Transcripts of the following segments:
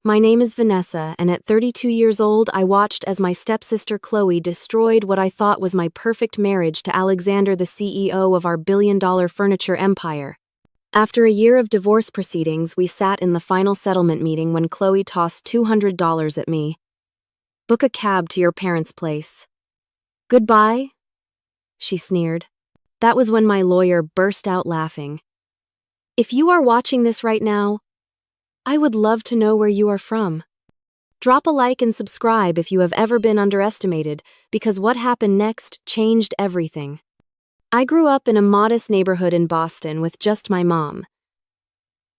My name is Vanessa, and at 32 years old, I watched as my stepsister Chloe destroyed what I thought was my perfect marriage to Alexander, the CEO of our billion-dollar furniture empire. After a year of divorce proceedings, we sat in the final settlement meeting when Chloe tossed $200 at me. "Book a cab to your parents' place." "Goodbye?" she sneered. That was when my lawyer burst out laughing. If you are watching this right now, I would love to know where you are from. Drop a like and subscribe if you have ever been underestimated, because what happened next changed everything. I grew up in a modest neighborhood in Boston with just my mom.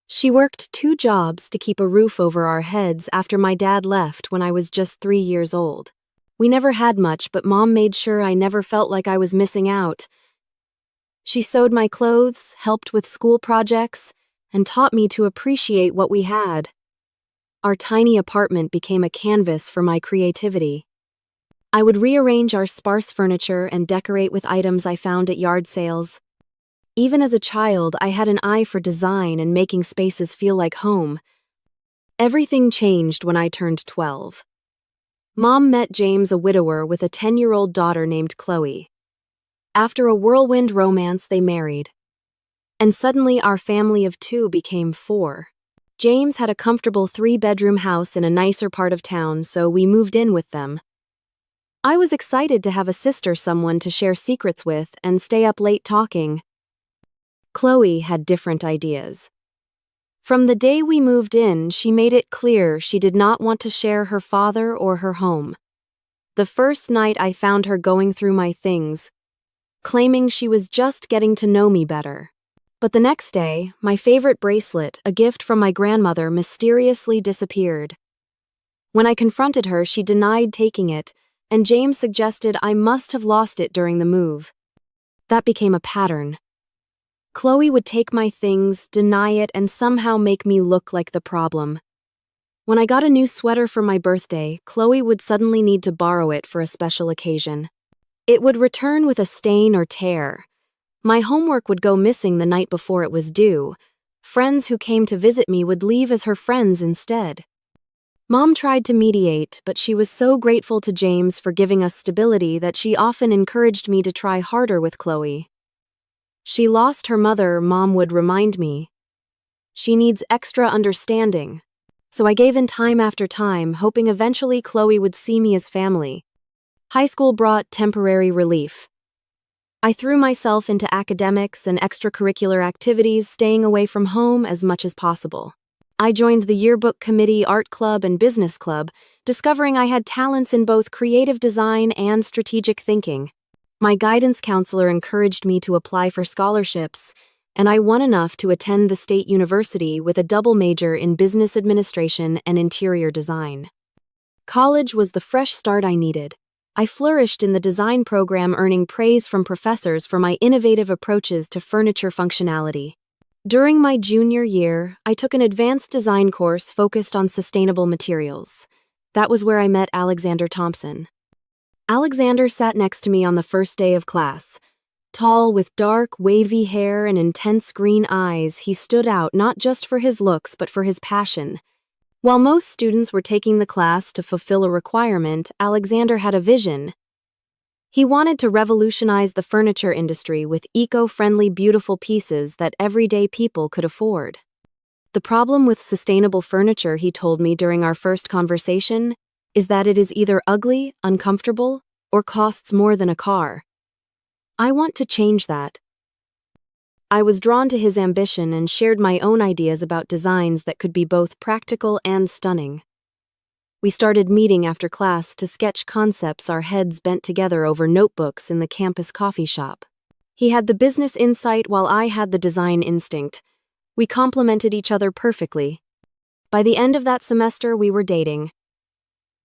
She worked 2 jobs to keep a roof over our heads after my dad left when I was just 3 years old. We never had much, but Mom made sure I never felt like I was missing out. She sewed my clothes, helped with school projects, and taught me to appreciate what we had. Our tiny apartment became a canvas for my creativity. I would rearrange our sparse furniture and decorate with items I found at yard sales. Even as a child, I had an eye for design and making spaces feel like home. Everything changed when I turned 12. Mom met James, a widower with a 10-year-old daughter named Chloe. After a whirlwind romance, they married. And suddenly our family of 2 became 4. James had a comfortable 3-bedroom house in a nicer part of town, so we moved in with them. I was excited to have a sister, someone to share secrets with and stay up late talking. Chloe had different ideas. From the day we moved in, she made it clear she did not want to share her father or her home. The first night I found her going through my things, claiming she was just getting to know me better. But the next day, my favorite bracelet, a gift from my grandmother, mysteriously disappeared. When I confronted her, she denied taking it, and James suggested I must have lost it during the move. That became a pattern. Chloe would take my things, deny it, and somehow make me look like the problem. When I got a new sweater for my birthday, Chloe would suddenly need to borrow it for a special occasion. It would return with a stain or tear. My homework would go missing the night before it was due. Friends who came to visit me would leave as her friends instead. Mom tried to mediate, but she was so grateful to James for giving us stability that she often encouraged me to try harder with Chloe. She lost her mother, Mom would remind me. She needs extra understanding. So I gave in time after time, hoping eventually Chloe would see me as family. High school brought temporary relief. I threw myself into academics and extracurricular activities, staying away from home as much as possible. I joined the yearbook committee, art club, and business club, discovering I had talents in both creative design and strategic thinking. My guidance counselor encouraged me to apply for scholarships, and I won enough to attend the state university with a double major in business administration and interior design. College was the fresh start I needed. I flourished in the design program, earning praise from professors for my innovative approaches to furniture functionality. During my junior year, I took an advanced design course focused on sustainable materials. That was where I met Alexander Thompson. Alexander sat next to me on the first day of class. Tall, with dark, wavy hair and intense green eyes, he stood out not just for his looks but for his passion. While most students were taking the class to fulfill a requirement, Alexander had a vision. He wanted to revolutionize the furniture industry with eco-friendly, beautiful pieces that everyday people could afford. The problem with sustainable furniture, he told me during our first conversation, is that it is either ugly, uncomfortable, or costs more than a car. I want to change that. I was drawn to his ambition and shared my own ideas about designs that could be both practical and stunning. We started meeting after class to sketch concepts, our heads bent together over notebooks in the campus coffee shop. He had the business insight while I had the design instinct. We complemented each other perfectly. By the end of that semester, we were dating.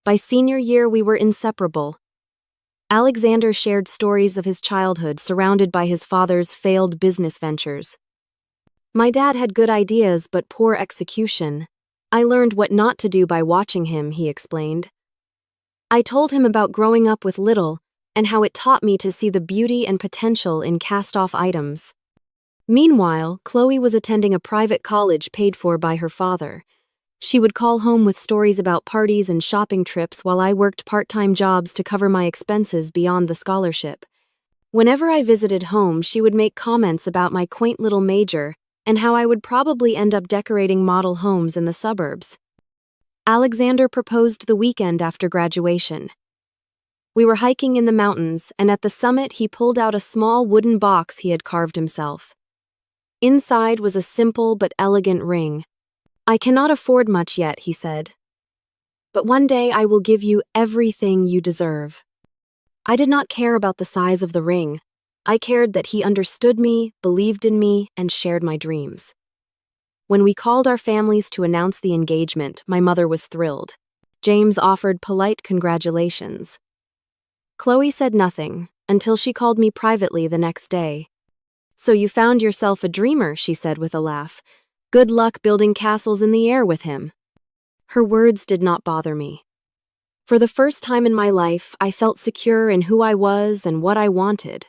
By senior year, we were inseparable. Alexander shared stories of his childhood surrounded by his father's failed business ventures. My dad had good ideas but poor execution. I learned what not to do by watching him, he explained. I told him about growing up with little and how it taught me to see the beauty and potential in cast-off items. Meanwhile, Chloe was attending a private college paid for by her father. She would call home with stories about parties and shopping trips while I worked part-time jobs to cover my expenses beyond the scholarship. Whenever I visited home, she would make comments about my quaint little major and how I would probably end up decorating model homes in the suburbs. Alexander proposed the weekend after graduation. We were hiking in the mountains, and at the summit he pulled out a small wooden box he had carved himself. Inside was a simple but elegant ring. "I cannot afford much yet," he said. "But one day I will give you everything you deserve." I did not care about the size of the ring. I cared that he understood me, believed in me, and shared my dreams. When we called our families to announce the engagement, my mother was thrilled. James offered polite congratulations. Chloe said nothing, until she called me privately the next day. "So you found yourself a dreamer," she said with a laugh. "Good luck building castles in the air with him." Her words did not bother me. For the first time in my life, I felt secure in who I was and what I wanted.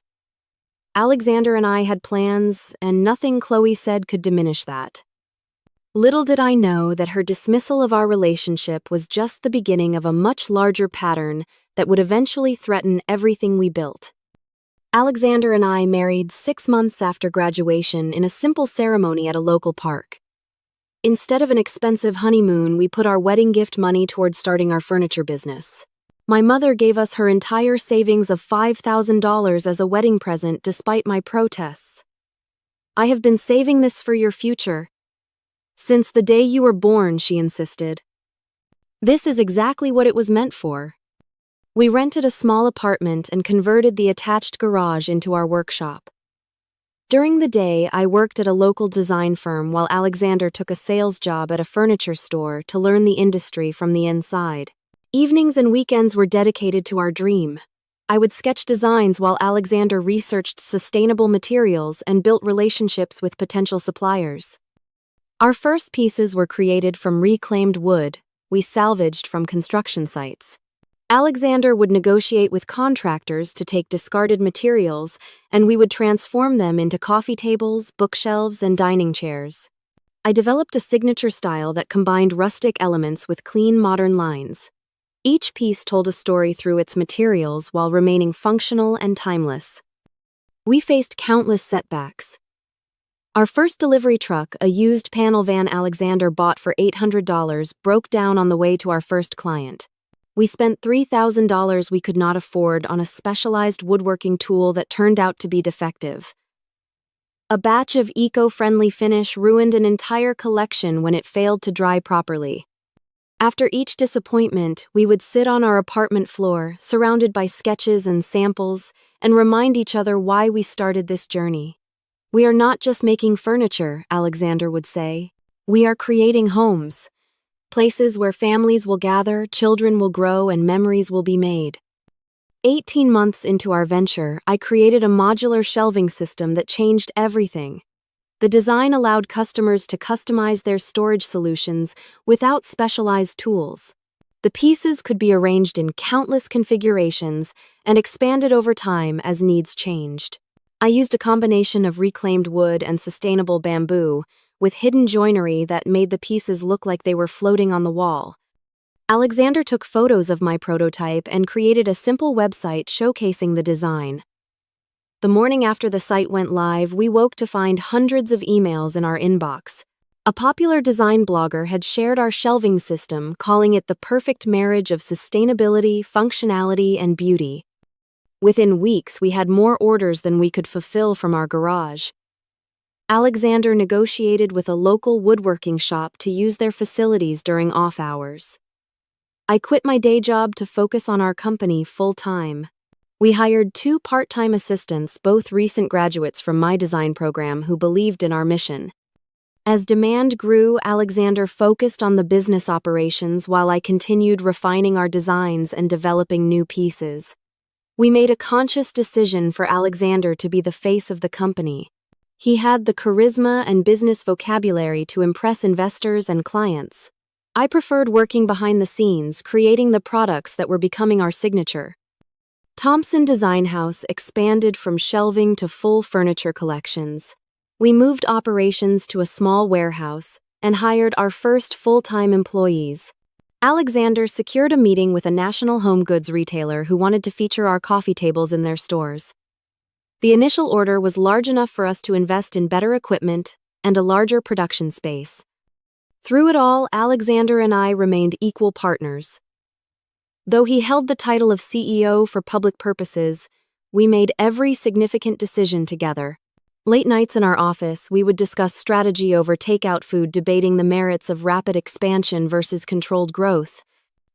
Alexander and I had plans, and nothing Chloe said could diminish that. Little did I know that her dismissal of our relationship was just the beginning of a much larger pattern that would eventually threaten everything we built. Alexander and I married 6 months after graduation in a simple ceremony at a local park. Instead of an expensive honeymoon, we put our wedding gift money towards starting our furniture business. My mother gave us her entire savings of $5,000 as a wedding present despite my protests. "I have been saving this for your future. Since the day you were born," she insisted. This is exactly what it was meant for. We rented a small apartment and converted the attached garage into our workshop. During the day, I worked at a local design firm while Alexander took a sales job at a furniture store to learn the industry from the inside. Evenings and weekends were dedicated to our dream. I would sketch designs while Alexander researched sustainable materials and built relationships with potential suppliers. Our first pieces were created from reclaimed wood we salvaged from construction sites. Alexander would negotiate with contractors to take discarded materials, and we would transform them into coffee tables, bookshelves, and dining chairs. I developed a signature style that combined rustic elements with clean modern lines. Each piece told a story through its materials while remaining functional and timeless. We faced countless setbacks. Our first delivery truck, a used panel van Alexander bought for $800, broke down on the way to our first client. We spent $3,000 we could not afford on a specialized woodworking tool that turned out to be defective. A batch of eco-friendly finish ruined an entire collection when it failed to dry properly. After each disappointment, we would sit on our apartment floor, surrounded by sketches and samples, and remind each other why we started this journey. "We are not just making furniture," Alexander would say. "We are creating homes. Places where families will gather, children will grow, and memories will be made." 18 months into our venture, I created a modular shelving system that changed everything. The design allowed customers to customize their storage solutions without specialized tools. The pieces could be arranged in countless configurations and expanded over time as needs changed. I used a combination of reclaimed wood and sustainable bamboo, with hidden joinery that made the pieces look like they were floating on the wall. Alexander took photos of my prototype and created a simple website showcasing the design. The morning after the site went live, we woke to find hundreds of emails in our inbox. A popular design blogger had shared our shelving system, calling it the perfect marriage of sustainability, functionality, and beauty. Within weeks, we had more orders than we could fulfill from our garage. Alexander negotiated with a local woodworking shop to use their facilities during off hours. I quit my day job to focus on our company full-time. We hired 2 part-time assistants, both recent graduates from my design program who believed in our mission. As demand grew, Alexander focused on the business operations while I continued refining our designs and developing new pieces. We made a conscious decision for Alexander to be the face of the company. He had the charisma and business vocabulary to impress investors and clients. I preferred working behind the scenes, creating the products that were becoming our signature. Thompson Design House expanded from shelving to full furniture collections. We moved operations to a small warehouse, and hired our first full-time employees. Alexander secured a meeting with a national home goods retailer who wanted to feature our coffee tables in their stores. The initial order was large enough for us to invest in better equipment and a larger production space. Through it all, Alexander and I remained equal partners. Though he held the title of CEO for public purposes, we made every significant decision together. Late nights in our office, we would discuss strategy over takeout food, debating the merits of rapid expansion versus controlled growth.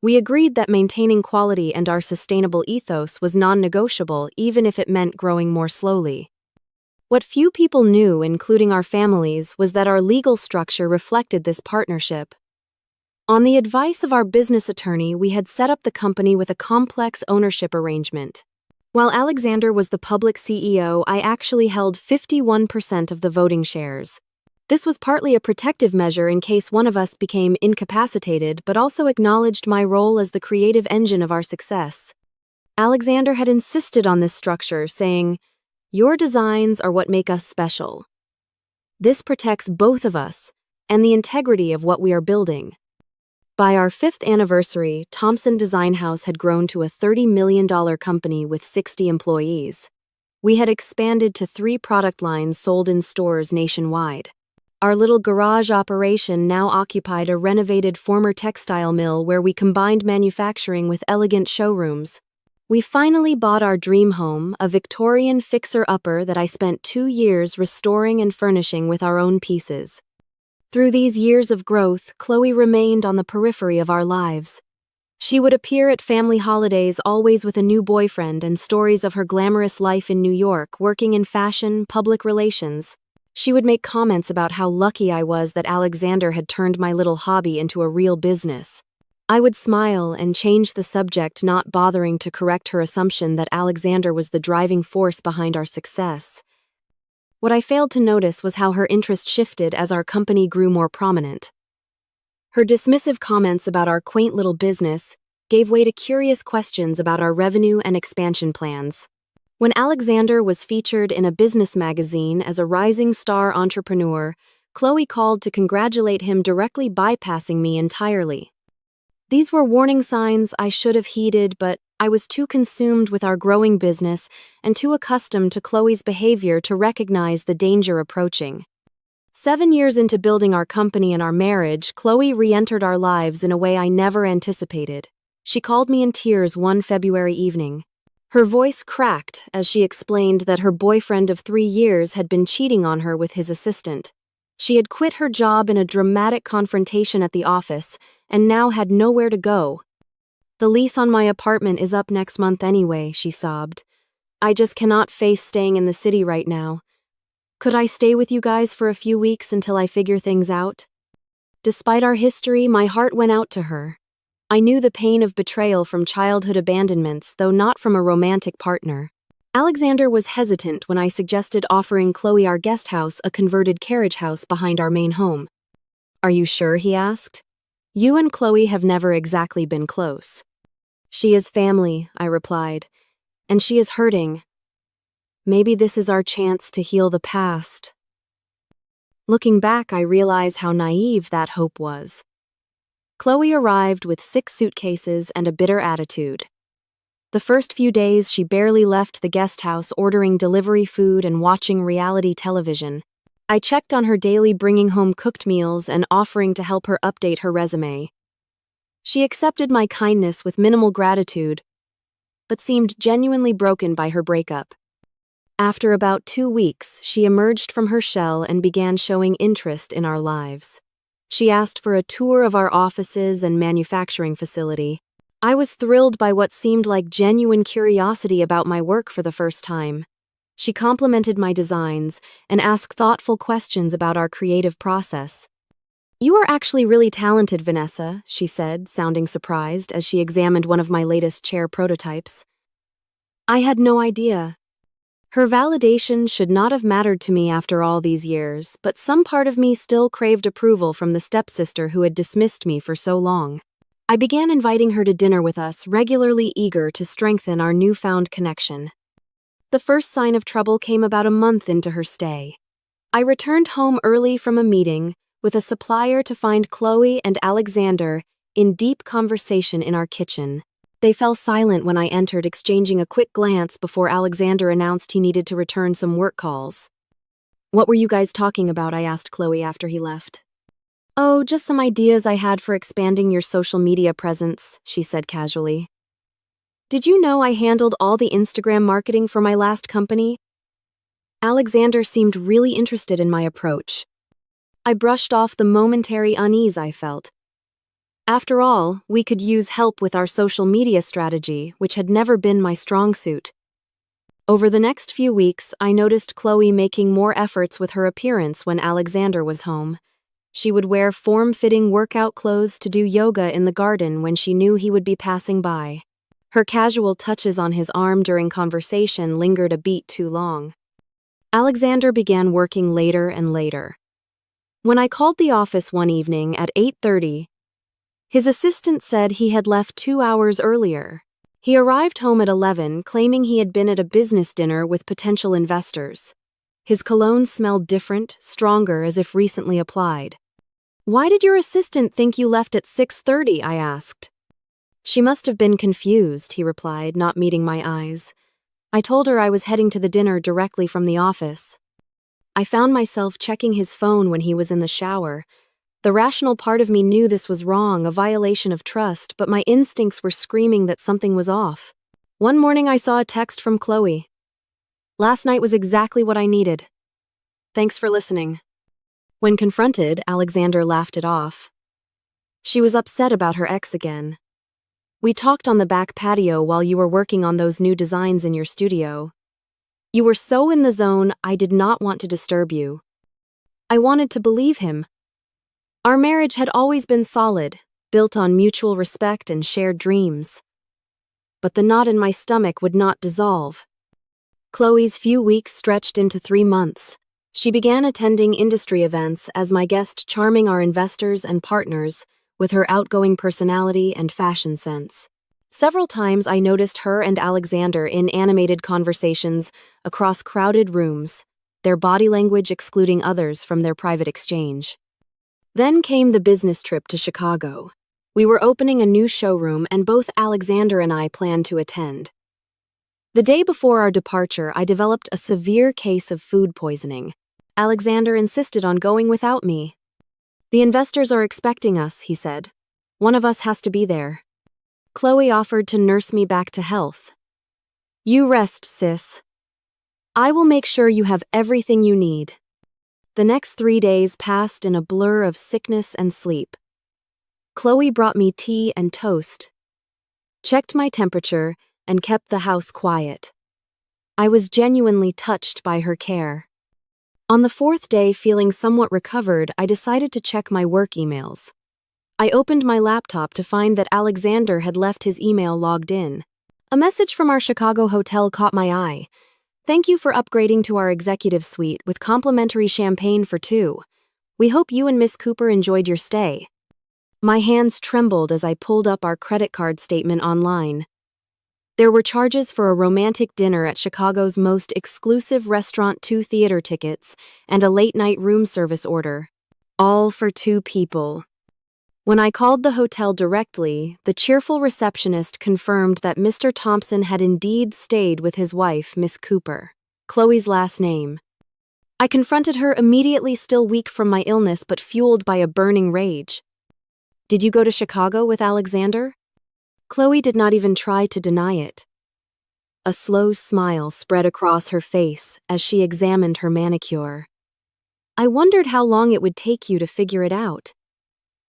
We agreed that maintaining quality and our sustainable ethos was non-negotiable, even if it meant growing more slowly. What few people knew, including our families, was that our legal structure reflected this partnership. On the advice of our business attorney, we had set up the company with a complex ownership arrangement. While Alexander was the public CEO, I actually held 51% of the voting shares. This was partly a protective measure in case one of us became incapacitated, but also acknowledged my role as the creative engine of our success. Alexander had insisted on this structure, saying, "Your designs are what make us special. This protects both of us and the integrity of what we are building." By our 5th anniversary, Thompson Design House had grown to a $30 million company with 60 employees. We had expanded to 3 product lines sold in stores nationwide. Our little garage operation now occupied a renovated former textile mill where we combined manufacturing with elegant showrooms. We finally bought our dream home, a Victorian fixer-upper that I spent 2 years restoring and furnishing with our own pieces. Through these years of growth, Chloe remained on the periphery of our lives. She would appear at family holidays, always with a new boyfriend, and stories of her glamorous life in New York, working in fashion, public relations. She would make comments about how lucky I was that Alexander had turned my little hobby into a real business. I would smile and change the subject, not bothering to correct her assumption that Alexander was the driving force behind our success. What I failed to notice was how her interest shifted as our company grew more prominent. Her dismissive comments about our quaint little business gave way to curious questions about our revenue and expansion plans. When Alexander was featured in a business magazine as a rising star entrepreneur, Chloe called to congratulate him, directly bypassing me entirely. These were warning signs I should have heeded, but I was too consumed with our growing business and too accustomed to Chloe's behavior to recognize the danger approaching. 7 years into building our company and our marriage, Chloe re-entered our lives in a way I never anticipated. She called me in tears one February evening. Her voice cracked as she explained that her boyfriend of 3 years had been cheating on her with his assistant. She had quit her job in a dramatic confrontation at the office and now had nowhere to go. "The lease on my apartment is up next month anyway," she sobbed. "I just cannot face staying in the city right now. Could I stay with you guys for a few weeks until I figure things out?" Despite our history, my heart went out to her. I knew the pain of betrayal from childhood abandonments, though not from a romantic partner. Alexander was hesitant when I suggested offering Chloe our guest house, a converted carriage house behind our main home. "Are you sure?" he asked. "You and Chloe have never exactly been close." "She is family," I replied, "and she is hurting. Maybe this is our chance to heal the past." Looking back, I realize how naive that hope was. Chloe arrived with 6 suitcases and a bitter attitude. The first few days, she barely left the guest house, ordering delivery food and watching reality television. I checked on her daily, bringing home cooked meals and offering to help her update her resume. She accepted my kindness with minimal gratitude, but seemed genuinely broken by her breakup. After about 2 weeks, she emerged from her shell and began showing interest in our lives. She asked for a tour of our offices and manufacturing facility. I was thrilled by what seemed like genuine curiosity about my work for the first time. She complimented my designs and asked thoughtful questions about our creative process. "You are actually really talented, Vanessa," she said, sounding surprised as she examined one of my latest chair prototypes. I had no idea. Her validation should not have mattered to me after all these years, but some part of me still craved approval from the stepsister who had dismissed me for so long. I began inviting her to dinner with us, regularly, eager to strengthen our newfound connection. The first sign of trouble came about a month into her stay. I returned home early from a meeting, with a supplier to find Chloe and Alexander in deep conversation in our kitchen. They fell silent when I entered, exchanging a quick glance before Alexander announced he needed to return some work calls. "What were you guys talking about?" I asked Chloe after he left. "Oh, just some ideas I had for expanding your social media presence," she said casually. "Did you know I handled all the Instagram marketing for my last company?" Alexander seemed really interested in my approach. I brushed off the momentary unease I felt. After all, we could use help with our social media strategy, which had never been my strong suit. Over the next few weeks, I noticed Chloe making more efforts with her appearance when Alexander was home. She would wear form-fitting workout clothes to do yoga in the garden when she knew he would be passing by. Her casual touches on his arm during conversation lingered a beat too long. Alexander began working later and later. When I called the office one evening at 8:30, his assistant said he had left 2 hours earlier. He arrived home at 11, claiming he had been at a business dinner with potential investors. His cologne smelled different, stronger, as if recently applied. "Why did your assistant think you left at 6:30? I asked. "She must have been confused," he replied, not meeting my eyes. I told her I was heading to the dinner directly from the office. I found myself checking his phone when he was in the shower. The rational part of me knew this was wrong, a violation of trust, but my instincts were screaming that something was off. One morning I saw a text from Chloe. "Last night was exactly what I needed. Thanks for listening." When confronted, Alexander laughed it off. She was upset about her ex again. "We talked on the back patio while you were working on those new designs in your studio. You were so in the zone, I did not want to disturb you." I wanted to believe him. Our marriage had always been solid, built on mutual respect and shared dreams. But the knot in my stomach would not dissolve. Chloe's few weeks stretched into 3 months. She began attending industry events as my guest, charming our investors and partners with her outgoing personality and fashion sense. Several times I noticed her and Alexander in animated conversations across crowded rooms, their body language excluding others from their private exchange. Then came the business trip to Chicago. We were opening a new showroom and both Alexander and I planned to attend. The day before our departure, I developed a severe case of food poisoning. Alexander insisted on going without me. "The investors are expecting us," he said. "One of us has to be there." Chloe offered to nurse me back to health. "You rest, sis. I will make sure you have everything you need." The next 3 days passed in a blur of sickness and sleep. Chloe brought me tea and toast, checked my temperature, and kept the house quiet. I was genuinely touched by her care. On the 4th day, feeling somewhat recovered, I decided to check my work emails. I opened my laptop to find that Alexander had left his email logged in. A message from our Chicago hotel caught my eye. "Thank you for upgrading to our executive suite with complimentary champagne for 2. We hope you and Miss Cooper enjoyed your stay." My hands trembled as I pulled up our credit card statement online. There were charges for a romantic dinner at Chicago's most exclusive restaurant, 2 theater tickets, and a late-night room service order. All for 2 people. When I called the hotel directly, the cheerful receptionist confirmed that Mr. Thompson had indeed stayed with his wife, Miss Cooper, Chloe's last name. I confronted her immediately, still weak from my illness but fueled by a burning rage. "Did you go to Chicago with Alexander?" Chloe did not even try to deny it. A slow smile spread across her face as she examined her manicure. "I wondered how long it would take you to figure it out."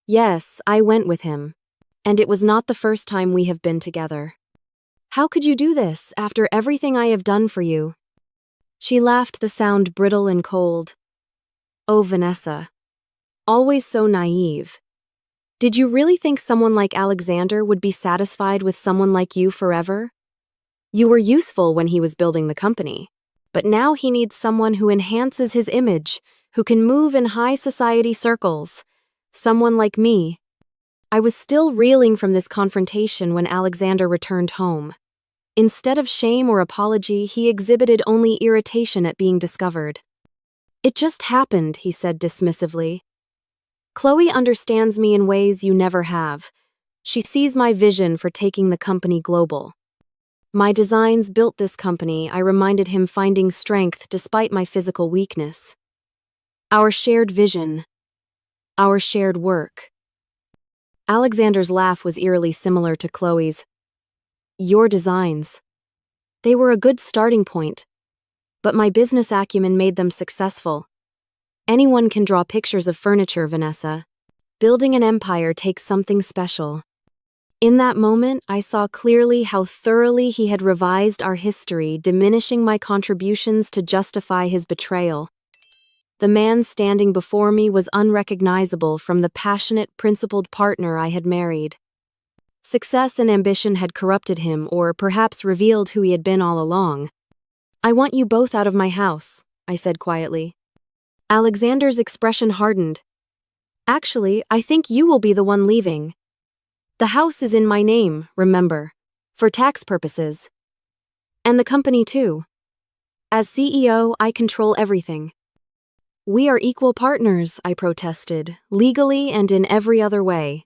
"Yes, I went with him. And it was not the first time we have been together." "How could you do this, after everything I have done for you?" She laughed, the sound brittle and cold. "Oh, Vanessa. Always so naive. Did you really think someone like Alexander would be satisfied with someone like you forever? You were useful when he was building the company, but now he needs someone who enhances his image, who can move in high society circles. Someone like me." I was still reeling from this confrontation when Alexander returned home. Instead of shame or apology, he exhibited only irritation at being discovered. "It just happened," he said dismissively. Chloe understands me in ways you never have. She sees my vision for taking the company global. My designs built this company. I reminded him finding strength despite my physical weakness. Our shared vision. Our shared work. Alexander's laugh was eerily similar to Chloe's. Your designs. They were a good starting point, but my business acumen made them successful. Anyone can draw pictures of furniture, Vanessa. Building an empire takes something special. In that moment, I saw clearly how thoroughly he had revised our history, diminishing my contributions to justify his betrayal. The man standing before me was unrecognizable from the passionate, principled partner I had married. Success and ambition had corrupted him, or perhaps revealed who he had been all along. I want you both out of my house, I said quietly. Alexander's expression hardened. Actually, I think you will be the one leaving. The house is in my name, remember, for tax purposes. And the company too. As CEO, I control everything. We are equal partners, I protested, legally and in every other way.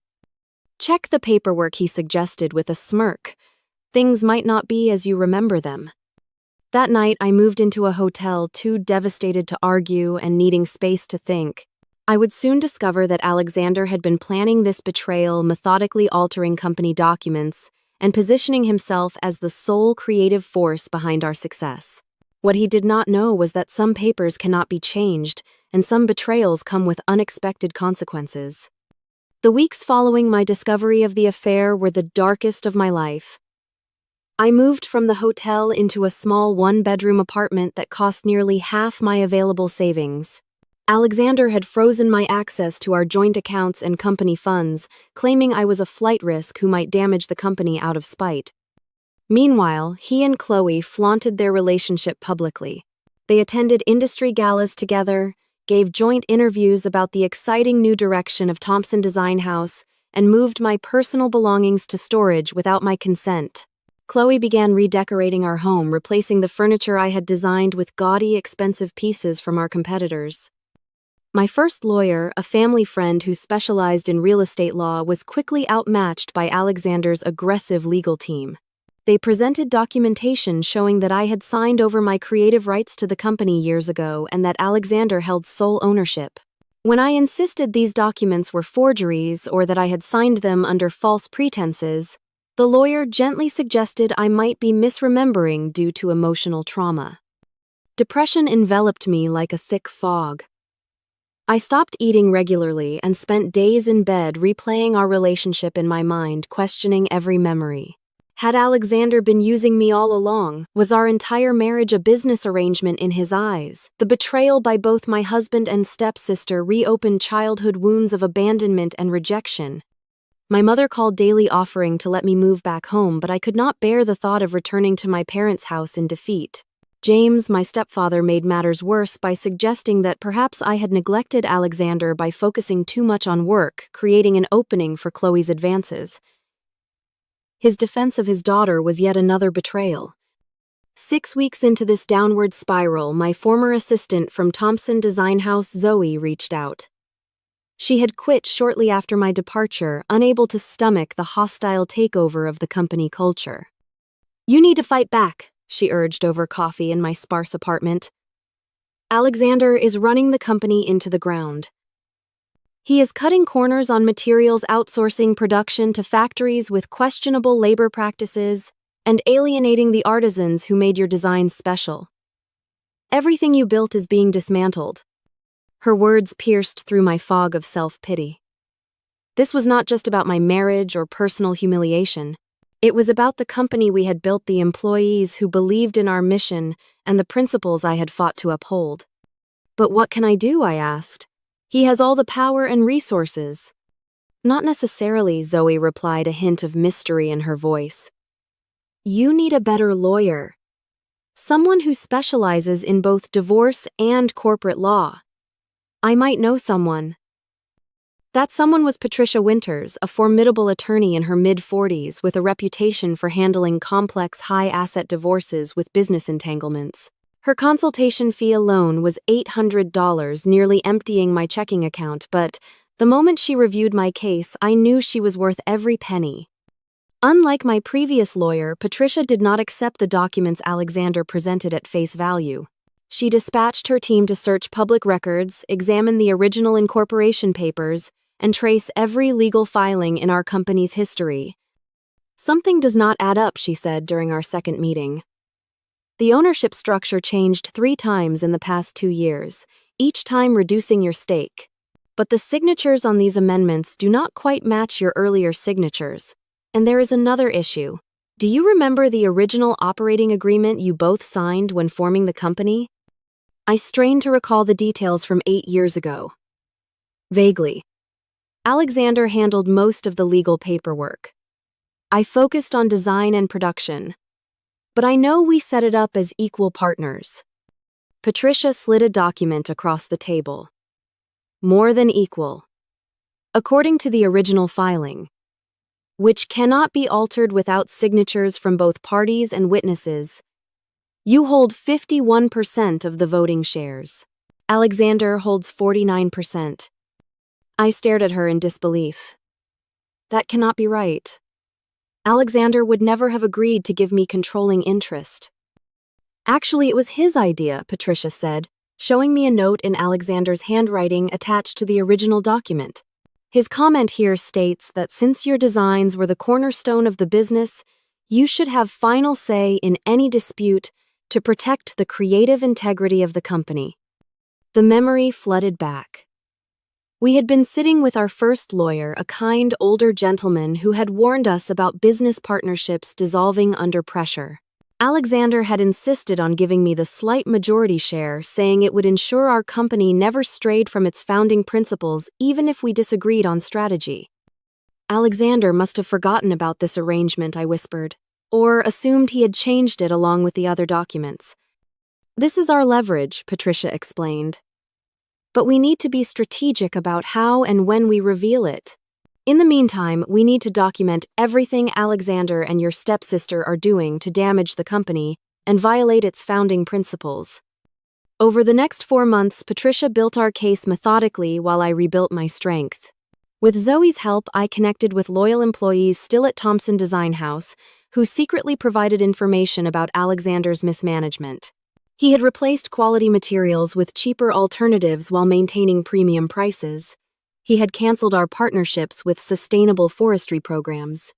Check the paperwork, he suggested with a smirk. Things might not be as you remember them. That night, I moved into a hotel, too devastated to argue and needing space to think. I would soon discover that Alexander had been planning this betrayal, methodically altering company documents, and positioning himself as the sole creative force behind our success. What he did not know was that some papers cannot be changed, and some betrayals come with unexpected consequences. The weeks following my discovery of the affair were the darkest of my life. I moved from the hotel into a small one-bedroom apartment that cost nearly half my available savings. Alexander had frozen my access to our joint accounts and company funds, claiming I was a flight risk who might damage the company out of spite. Meanwhile, he and Chloe flaunted their relationship publicly. They attended industry galas together, gave joint interviews about the exciting new direction of Thompson Design House, and moved my personal belongings to storage without my consent. Chloe began redecorating our home, replacing the furniture I had designed with gaudy, expensive pieces from our competitors. My first lawyer, a family friend who specialized in real estate law, was quickly outmatched by Alexander's aggressive legal team. They presented documentation showing that I had signed over my creative rights to the company years ago and that Alexander held sole ownership. When I insisted these documents were forgeries or that I had signed them under false pretenses, the lawyer gently suggested I might be misremembering due to emotional trauma. Depression enveloped me like a thick fog. I stopped eating regularly and spent days in bed replaying our relationship in my mind, questioning every memory. Had Alexander been using me all along? Was our entire marriage a business arrangement in his eyes? The betrayal by both my husband and stepsister reopened childhood wounds of abandonment and rejection. My mother called daily offering to let me move back home, but I could not bear the thought of returning to my parents' house in defeat. James, my stepfather, made matters worse by suggesting that perhaps I had neglected Alexander by focusing too much on work, creating an opening for Chloe's advances. His defense of his daughter was yet another betrayal. 6 weeks into this downward spiral, my former assistant from Thompson Design House, Zoe, reached out. She had quit shortly after my departure, unable to stomach the hostile takeover of the company culture. "You need to fight back," she urged over coffee in my sparse apartment. "Alexander is running the company into the ground. He is cutting corners on materials, outsourcing production to factories with questionable labor practices, and alienating the artisans who made your designs special. Everything you built is being dismantled." Her words pierced through my fog of self-pity. This was not just about my marriage or personal humiliation. It was about the company we had built, the employees who believed in our mission, and the principles I had fought to uphold. "But what can I do?" I asked. "He has all the power and resources." "Not necessarily," Zoe replied, a hint of mystery in her voice. "You need a better lawyer. Someone who specializes in both divorce and corporate law. I might know someone." That someone was Patricia Winters, a formidable attorney in her mid-40s with a reputation for handling complex high-asset divorces with business entanglements. Her consultation fee alone was $800, nearly emptying my checking account, but The moment she reviewed my case, I knew she was worth every penny. Unlike my previous lawyer, Patricia did not accept the documents Alexander presented at face value. She dispatched her team to search public records, examine the original incorporation papers, and trace every legal filing in our company's history. "Something does not add up," she said during our second meeting. "The ownership structure changed 3 times in the past 2 years, each time reducing your stake. But the signatures on these amendments do not quite match your earlier signatures. And there is another issue. Do you remember the original operating agreement you both signed when forming the company?" I strained to recall the details from 8 years ago. Vaguely. Alexander handled most of the legal paperwork. I focused on design and production. But I know we set it up as equal partners. Patricia slid a document across the table. More than equal. According to the original filing, which cannot be altered without signatures from both parties and witnesses, you hold 51% of the voting shares. Alexander holds 49%. I stared at her in disbelief. That cannot be right. Alexander would never have agreed to give me controlling interest. "Actually, it was his idea," Patricia said, showing me a note in Alexander's handwriting attached to the original document. His comment here states that since your designs were the cornerstone of the business, you should have final say in any dispute to protect the creative integrity of the company. The memory flooded back. We had been sitting with our first lawyer, a kind older gentleman who had warned us about business partnerships dissolving under pressure. Alexander had insisted on giving me the slight majority share, saying it would ensure our company never strayed from its founding principles even if we disagreed on strategy. Alexander must have forgotten about this arrangement, I whispered, or assumed he had changed it along with the other documents. "This is our leverage," Patricia explained. "But we need to be strategic about how and when we reveal it. In the meantime, we need to document everything Alexander and your stepsister are doing to damage the company and violate its founding principles." Over the next 4 months, Patricia built our case methodically while I rebuilt my strength. With Zoe's help, I connected with loyal employees still at Thompson Design House, who secretly provided information about Alexander's mismanagement. He had replaced quality materials with cheaper alternatives while maintaining premium prices. He had canceled our partnerships with sustainable forestry programs.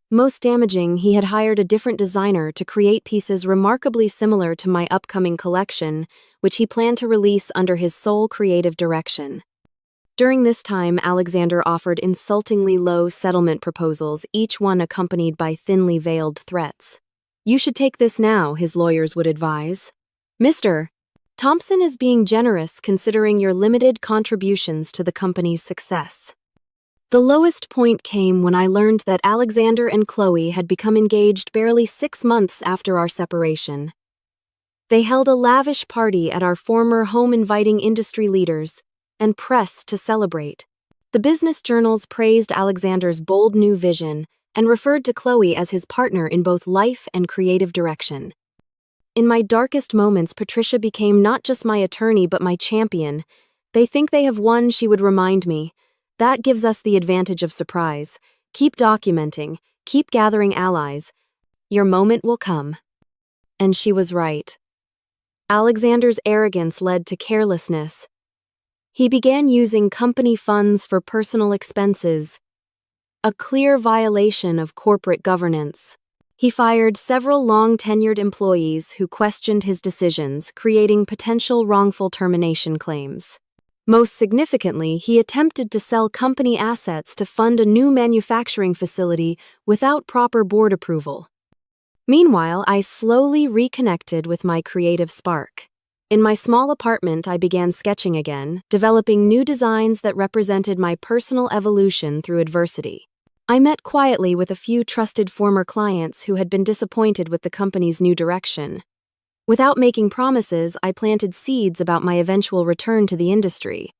Most damaging, he had hired a different designer to create pieces remarkably similar to my upcoming collection, which he planned to release under his sole creative direction. During this time, Alexander offered insultingly low settlement proposals, each one accompanied by thinly veiled threats. "You should take this now," his lawyers would advise. "Mr. Thompson is being generous considering your limited contributions to the company's success." The lowest point came when I learned that Alexander and Chloe had become engaged barely 6 months after our separation. They held a lavish party at our former home, inviting industry leaders and press to celebrate. The business journals praised Alexander's bold new vision and referred to Chloe as his partner in both life and creative direction. In my darkest moments, Patricia became not just my attorney but my champion. "They think they have won," she would remind me. "That gives us the advantage of surprise. Keep documenting, keep gathering allies. Your moment will come." And she was right. Alexander's arrogance led to carelessness. He began using company funds for personal expenses, a clear violation of corporate governance. He fired several long-tenured employees who questioned his decisions, creating potential wrongful termination claims. Most significantly, he attempted to sell company assets to fund a new manufacturing facility without proper board approval. Meanwhile, I slowly reconnected with my creative spark. In my small apartment, I began sketching again, developing new designs that represented my personal evolution through adversity. I met quietly with a few trusted former clients who had been disappointed with the company's new direction. Without making promises, I planted seeds about my eventual return to the industry.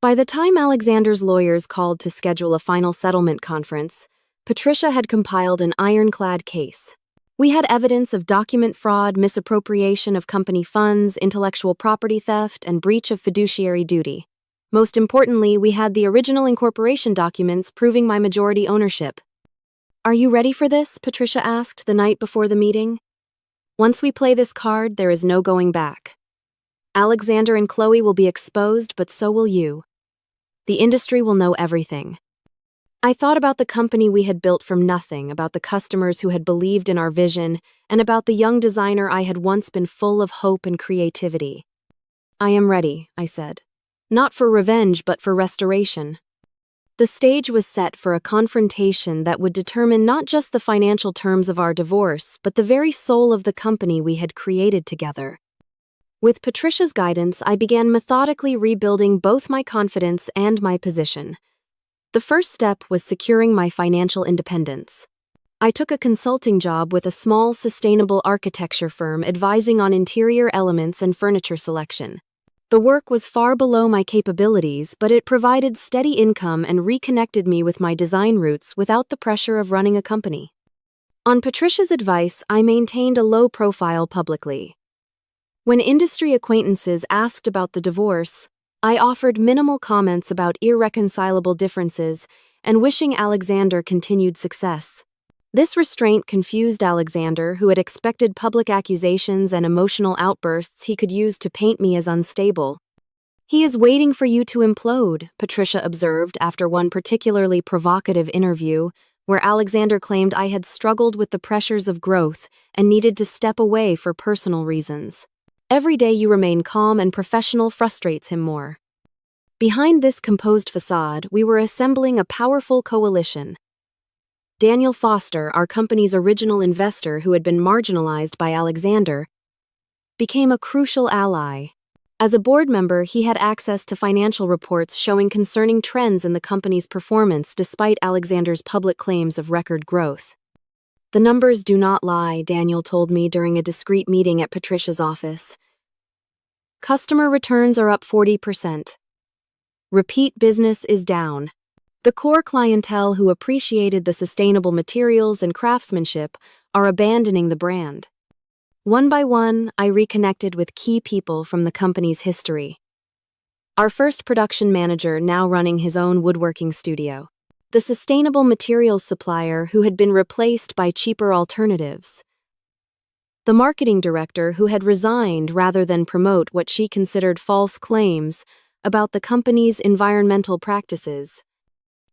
By the time Alexander's lawyers called to schedule a final settlement conference, Patricia had compiled an ironclad case. We had evidence of document fraud, misappropriation of company funds, intellectual property theft, and breach of fiduciary duty. Most importantly, we had the original incorporation documents proving my majority ownership. "Are you ready for this?" Patricia asked the night before the meeting. "Once we play this card, there is no going back. Alexander and Chloe will be exposed, but so will you. The industry will know everything." I thought about the company we had built from nothing, about the customers who had believed in our vision, and about the young designer I had once been, full of hope and creativity. "I am ready," I said. "Not for revenge, but for restoration." The stage was set for a confrontation that would determine not just the financial terms of our divorce, but the very soul of the company we had created together. With Patricia's guidance, I began methodically rebuilding both my confidence and my position. The first step was securing my financial independence. I took a consulting job with a small sustainable architecture firm advising on interior elements and furniture selection. The work was far below my capabilities, but it provided steady income and reconnected me with my design roots without the pressure of running a company. On Patricia's advice, I maintained a low profile publicly. When industry acquaintances asked about the divorce, I offered minimal comments about irreconcilable differences and wishing Alexander continued success. This restraint confused Alexander, who had expected public accusations and emotional outbursts he could use to paint me as unstable. "He is waiting for you to implode," Patricia observed after one particularly provocative interview, where Alexander claimed I had struggled with the pressures of growth and needed to step away for personal reasons. "Every day you remain calm and professional frustrates him more." Behind this composed facade, we were assembling a powerful coalition. Daniel Foster, our company's original investor who had been marginalized by Alexander, became a crucial ally. As a board member, he had access to financial reports showing concerning trends in the company's performance despite Alexander's public claims of record growth. "The numbers do not lie," Daniel told me during a discreet meeting at Patricia's office. "Customer returns are up 40%. Repeat business is down. The core clientele who appreciated the sustainable materials and craftsmanship are abandoning the brand." One by one, I reconnected with key people from the company's history. Our first production manager, now running his own woodworking studio. The sustainable materials supplier who had been replaced by cheaper alternatives. The marketing director who had resigned rather than promote what she considered false claims about the company's environmental practices.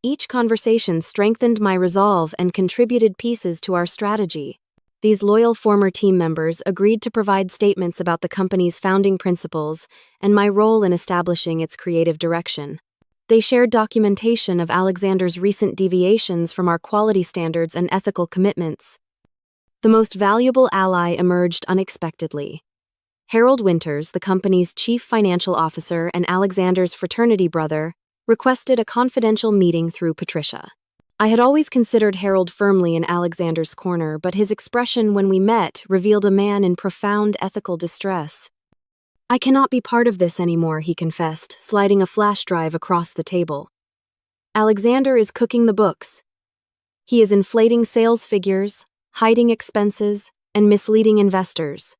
Each conversation strengthened my resolve and contributed pieces to our strategy. These loyal former team members agreed to provide statements about the company's founding principles and my role in establishing its creative direction. They shared documentation of Alexander's recent deviations from our quality standards and ethical commitments. The most valuable ally emerged unexpectedly. Harold Winters, the company's chief financial officer and Alexander's fraternity brother, requested a confidential meeting through Patricia. I had always considered Harold firmly in Alexander's corner, but his expression when we met revealed a man in profound ethical distress. "I cannot be part of this anymore," he confessed, sliding a flash drive across the table. "Alexander is cooking the books. He is inflating sales figures, hiding expenses, and misleading investors.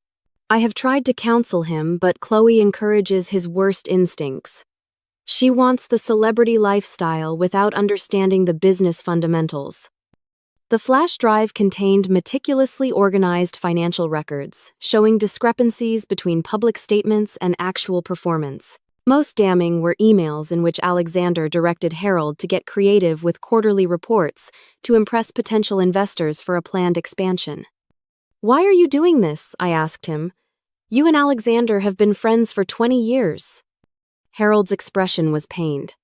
I have tried to counsel him, but Chloe encourages his worst instincts. She wants the celebrity lifestyle without understanding the business fundamentals." The flash drive contained meticulously organized financial records, showing discrepancies between public statements and actual performance. Most damning were emails in which Alexander directed Harold to get creative with quarterly reports to impress potential investors for a planned expansion. "Why are you doing this?" I asked him. "You and Alexander have been friends for 20 years. Harold's expression was pained.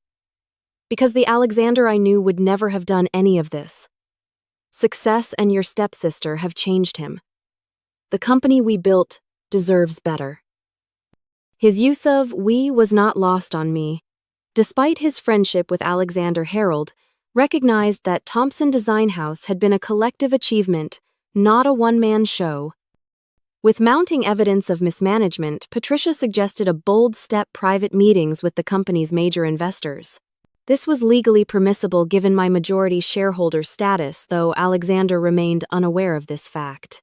"Because the Alexander I knew would never have done any of this. Success and your stepsister have changed him. The company we built deserves better." His use of "we" was not lost on me. Despite his friendship with Alexander, Harold recognized that Thompson Design House had been a collective achievement, not a one-man show. With mounting evidence of mismanagement, Patricia suggested a bold step: private meetings with the company's major investors. This was legally permissible given my majority shareholder status, though Alexander remained unaware of this fact.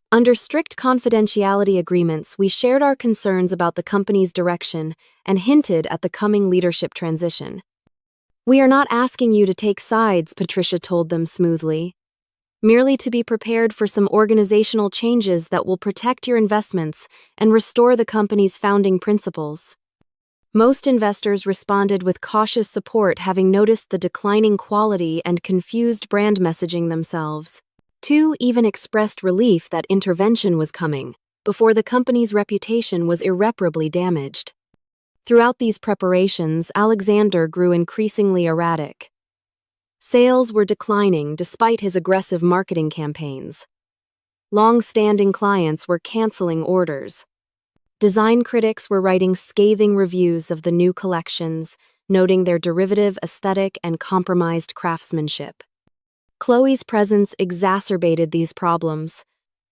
Under strict confidentiality agreements, we shared our concerns about the company's direction and hinted at the coming leadership transition. "We are not asking you to take sides," Patricia told them smoothly, "merely to be prepared for some organizational changes that will protect your investments and restore the company's founding principles." Most investors responded with cautious support, having noticed the declining quality and confused brand messaging themselves. Two even expressed relief that intervention was coming, before the company's reputation was irreparably damaged. Throughout these preparations, Alexander grew increasingly erratic. Sales were declining despite his aggressive marketing campaigns. Long-standing clients were canceling orders. Design critics were writing scathing reviews of the new collections, noting their derivative aesthetic and compromised craftsmanship. Chloe's presence exacerbated these problems.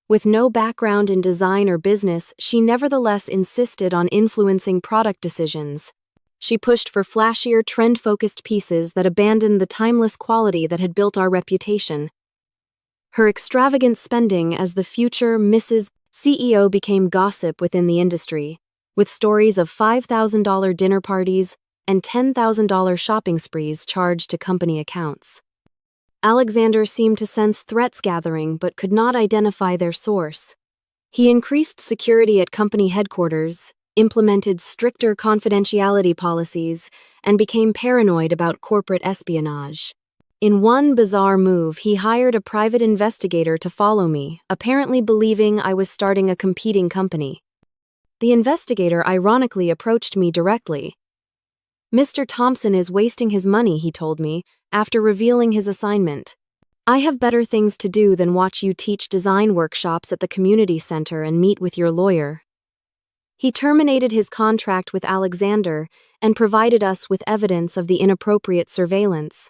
With no background in design or business, she nevertheless insisted on influencing product decisions. She pushed for flashier, trend-focused pieces that abandoned the timeless quality that had built our reputation. Her extravagant spending as the future Mrs. CEO became gossip within the industry, with stories of $5,000 dinner parties and $10,000 shopping sprees charged to company accounts. Alexander seemed to sense threats gathering but could not identify their source. He increased security at company headquarters, implemented stricter confidentiality policies, and became paranoid about corporate espionage. In one bizarre move, he hired a private investigator to follow me, apparently believing I was starting a competing company. The investigator ironically approached me directly. "Mr. Thompson is wasting his money," he told me, after revealing his assignment. "I have better things to do than watch you teach design workshops at the community center and meet with your lawyer." He terminated his contract with Alexander and provided us with evidence of the inappropriate surveillance.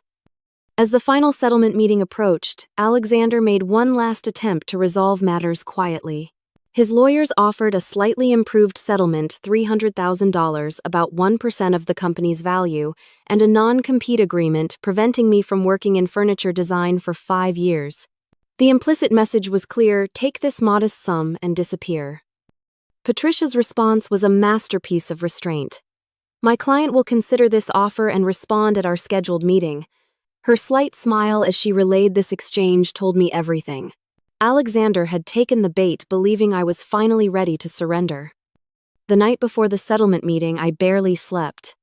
As the final settlement meeting approached, Alexander made one last attempt to resolve matters quietly. His lawyers offered a slightly improved settlement, $300,000, about 1% of the company's value, and a non-compete agreement preventing me from working in furniture design for 5 years. The implicit message was clear: take this modest sum and disappear. Patricia's response was a masterpiece of restraint. "My client will consider this offer and respond at our scheduled meeting." Her slight smile as she relayed this exchange told me everything. Alexander had taken the bait, believing I was finally ready to surrender. The night before the settlement meeting, I barely slept.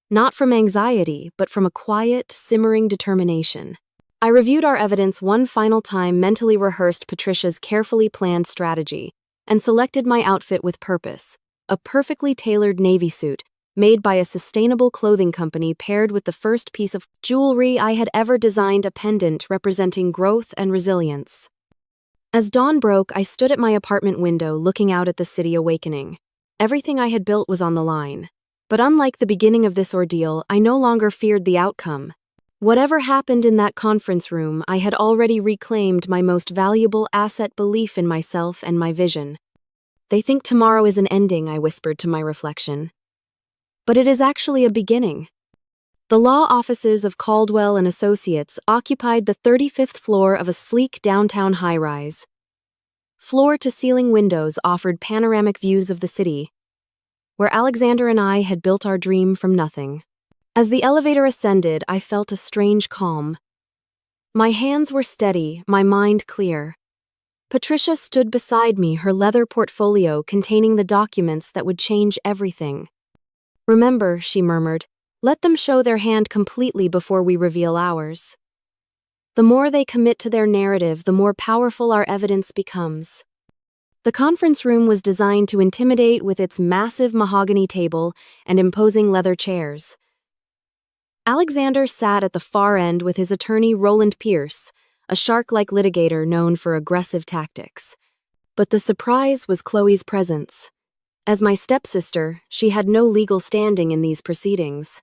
Not from anxiety, but from a quiet, simmering determination. I reviewed our evidence one final time, mentally rehearsed Patricia's carefully planned strategy, and selected my outfit with purpose: a perfectly tailored navy suit, made by a sustainable clothing company, paired with the first piece of jewelry I had ever designed, a pendant representing growth and resilience. As dawn broke, I stood at my apartment window looking out at the city awakening. Everything I had built was on the line. But unlike the beginning of this ordeal, I no longer feared the outcome. Whatever happened in that conference room, I had already reclaimed my most valuable asset: belief in myself and my vision. "They think tomorrow is an ending," I whispered to my reflection. "But it is actually a beginning." The law offices of Caldwell and Associates occupied the 35th floor of a sleek downtown high-rise. Floor-to-ceiling windows offered panoramic views of the city, where Alexander and I had built our dream from nothing. As the elevator ascended, I felt a strange calm. My hands were steady, my mind clear. Patricia stood beside me, her leather portfolio containing the documents that would change everything. "Remember," she murmured, "let them show their hand completely before we reveal ours. The more they commit to their narrative, the more powerful our evidence becomes." The conference room was designed to intimidate with its massive mahogany table and imposing leather chairs. Alexander sat at the far end with his attorney Roland Pierce, a shark-like litigator known for aggressive tactics. But the surprise was Chloe's presence. As my stepsister, she had no legal standing in these proceedings.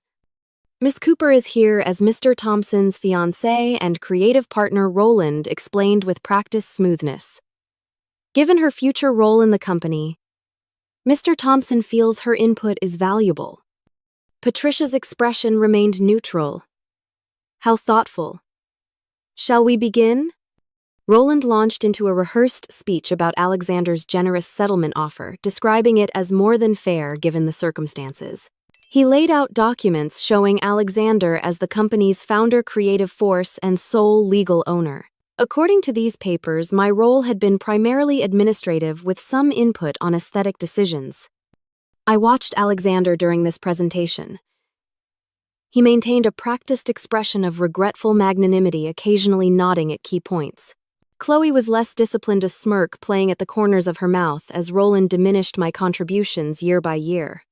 "Miss Cooper is here as Mr. Thompson's fiancé and creative partner," Roland explained with practiced smoothness. "Given her future role in the company, Mr. Thompson feels her input is valuable." Patricia's expression remained neutral. "How thoughtful. Shall we begin?" Roland launched into a rehearsed speech about Alexander's generous settlement offer, describing it as more than fair given the circumstances. He laid out documents showing Alexander as the company's founder, creative force, and sole legal owner. According to these papers, my role had been primarily administrative with some input on aesthetic decisions. I watched Alexander during this presentation. He maintained a practiced expression of regretful magnanimity, occasionally nodding at key points. Chloe was less disciplined, a smirk playing at the corners of her mouth as Roland diminished my contributions year by year.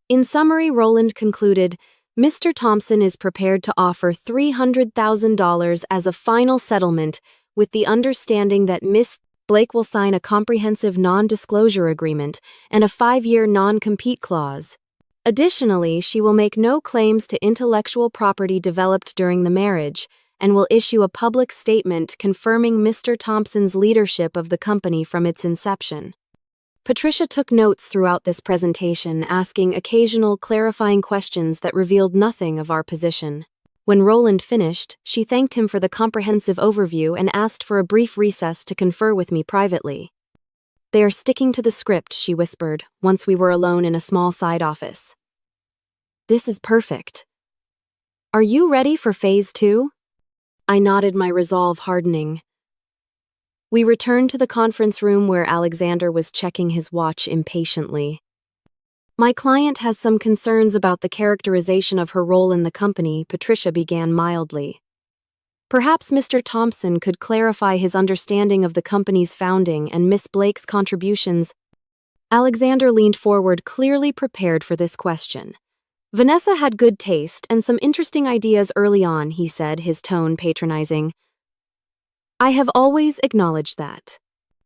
In summary, Roland concluded, Mr. Thompson is prepared to offer $300,000 as a final settlement with the understanding that Miss Blake will sign a comprehensive non-disclosure agreement and a 5-year non-compete clause. Additionally, she will make no claims to intellectual property developed during the marriage and will issue a public statement confirming Mr. Thompson's leadership of the company from its inception. Patricia took notes throughout this presentation, asking occasional clarifying questions that revealed nothing of our position. When Roland finished, she thanked him for the comprehensive overview and asked for a brief recess to confer with me privately. They are sticking to the script, she whispered, once we were alone in a small side office. This is perfect. Are you ready for phase 2? I nodded, my resolve hardening. We returned to the conference room where Alexander was checking his watch impatiently. My client has some concerns about the characterization of her role in the company, Patricia began mildly. Perhaps Mr. Thompson could clarify his understanding of the company's founding and Miss Blake's contributions. Alexander leaned forward, clearly prepared for this question. Vanessa had good taste and some interesting ideas early on, he said, his tone patronizing. I have always acknowledged that.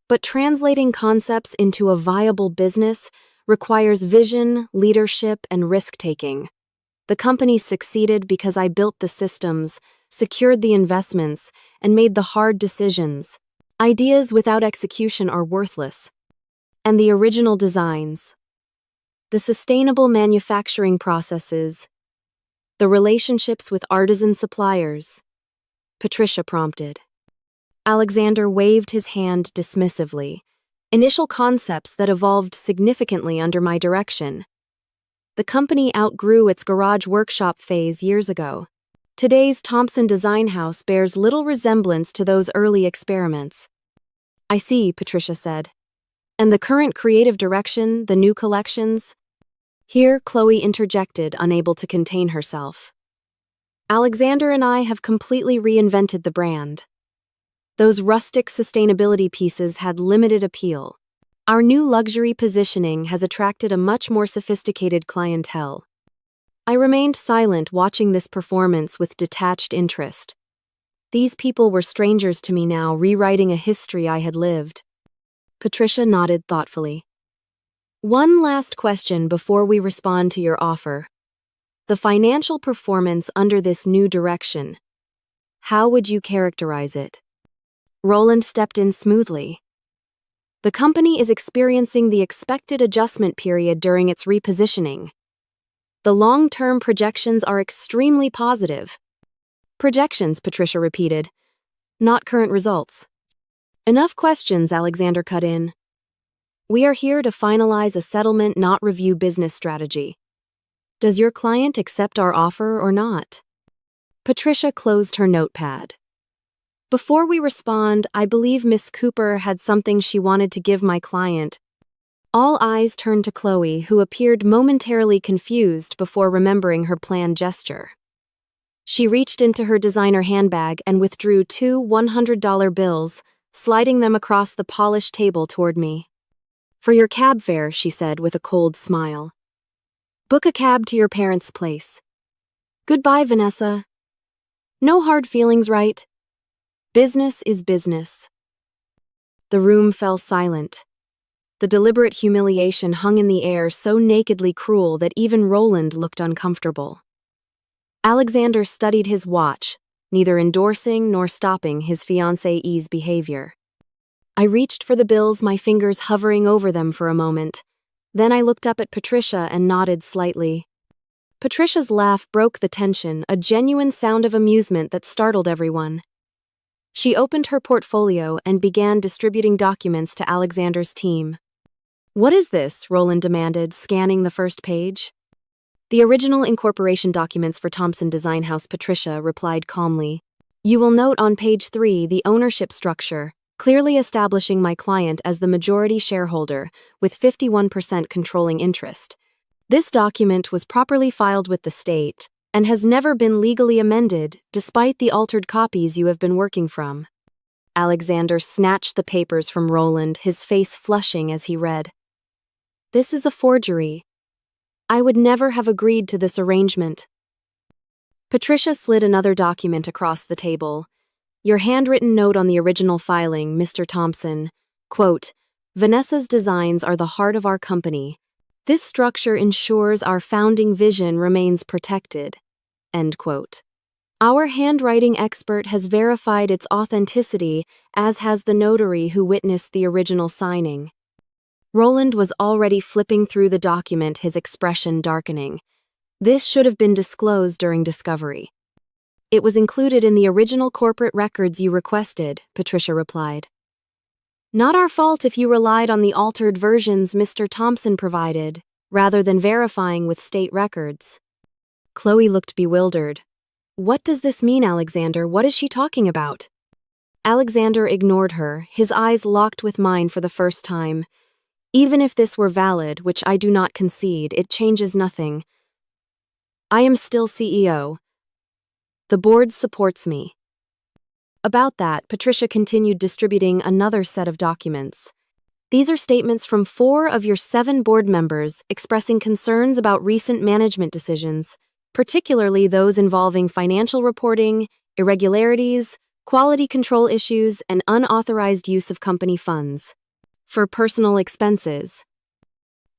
But translating concepts into a viable business requires vision, leadership, and risk-taking. The company succeeded because I built the systems, secured the investments, and made the hard decisions. Ideas without execution are worthless. And the original designs, the sustainable manufacturing processes, the relationships with artisan suppliers, Patricia prompted. Alexander waved his hand dismissively. Initial concepts that evolved significantly under my direction. The company outgrew its garage workshop phase years ago. Today's Thompson Design House bears little resemblance to those early experiments. I see, Patricia said. And the current creative direction, the new collections? Here, Chloe interjected, unable to contain herself. Alexander and I have completely reinvented the brand. Those rustic sustainability pieces had limited appeal. Our new luxury positioning has attracted a much more sophisticated clientele. I remained silent, watching this performance with detached interest. These people were strangers to me now, rewriting a history I had lived. Patricia nodded thoughtfully. One last question before we respond to your offer. The financial performance under this new direction. How would you characterize it? Roland stepped in smoothly. The company is experiencing the expected adjustment period during its repositioning. The long-term projections are extremely positive. Projections, Patricia repeated, not current results. Enough questions, Alexander cut in. We are here to finalize a settlement, not review business strategy. Does your client accept our offer or not? Patricia closed her notepad. Before we respond, I believe Miss Cooper had something she wanted to give my client. All eyes turned to Chloe, who appeared momentarily confused before remembering her planned gesture. She reached into her designer handbag and withdrew 2 $100 bills, sliding them across the polished table toward me. For your cab fare, she said with a cold smile. Book a cab to your parents' place. Goodbye, Vanessa. No hard feelings, right? Business is business. The room fell silent. The deliberate humiliation hung in the air, so nakedly cruel that even Roland looked uncomfortable. Alexander studied his watch, neither endorsing nor stopping his fiancée's behavior. I reached for the bills, my fingers hovering over them for a moment. Then I looked up at Patricia and nodded slightly. Patricia's laugh broke the tension, a genuine sound of amusement that startled everyone. She opened her portfolio and began distributing documents to Alexander's team. "What is this?" Roland demanded, scanning the first page. "The original incorporation documents for Thompson Design House," Patricia replied calmly. "You will note on page 3 the ownership structure, clearly establishing my client as the majority shareholder, with 51% controlling interest. This document was properly filed with the state and has never been legally amended, despite the altered copies you have been working from." Alexander snatched the papers from Roland, his face flushing as he read. "This is a forgery. I would never have agreed to this arrangement." Patricia slid another document across the table. "Your handwritten note on the original filing, Mr. Thompson. Quote, Vanessa's designs are the heart of our company. This structure ensures our founding vision remains protected." End quote. "Our handwriting expert has verified its authenticity, as has the notary who witnessed the original signing." Roland was already flipping through the document, his expression darkening. "This should have been disclosed during discovery." "It was included in the original corporate records you requested," Patricia replied. "Not our fault if you relied on the altered versions Mr. Thompson provided, rather than verifying with state records." Chloe looked bewildered. "What does this mean, Alexander? What is she talking about?" Alexander ignored her, his eyes locked with mine for the first time. "Even if this were valid, which I do not concede, it changes nothing. I am still CEO. The board supports me." About that, Patricia continued distributing another set of documents. "These are statements from 4 of your 7 board members expressing concerns about recent management decisions, particularly those involving financial reporting, irregularities, quality control issues, and unauthorized use of company funds for personal expenses."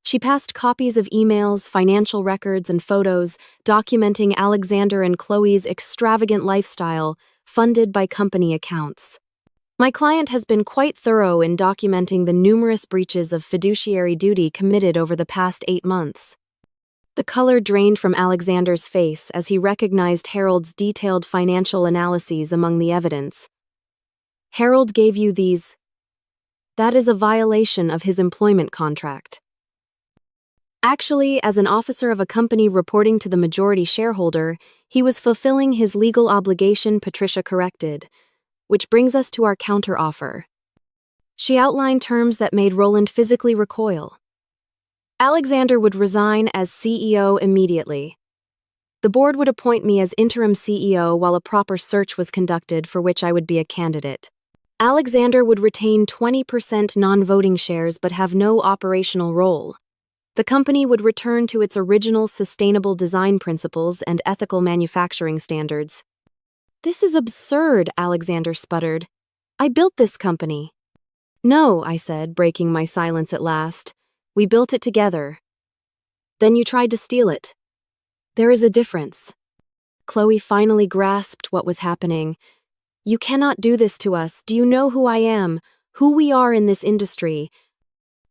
She passed copies of emails, financial records, and photos documenting Alexander and Chloe's extravagant lifestyle, funded by company accounts. "My client has been quite thorough in documenting the numerous breaches of fiduciary duty committed over the past 8 months." The color drained from Alexander's face as he recognized Harold's detailed financial analyses among the evidence. "Harold gave you these? That is a violation of his employment contract." "Actually, as an officer of a company reporting to the majority shareholder, he was fulfilling his legal obligation," Patricia corrected, "which brings us to our counteroffer." She outlined terms that made Roland physically recoil. Alexander would resign as CEO immediately. The board would appoint me as interim CEO while a proper search was conducted for which I would be a candidate. Alexander would retain 20% non-voting shares but have no operational role. The company would return to its original sustainable design principles and ethical manufacturing standards. "This is absurd," Alexander sputtered. "I built this company." "No," I said, breaking my silence at last. "We built it together. Then you tried to steal it. There is a difference." Chloe finally grasped what was happening. "You cannot do this to us. Do you know who I am, who we are in this industry?"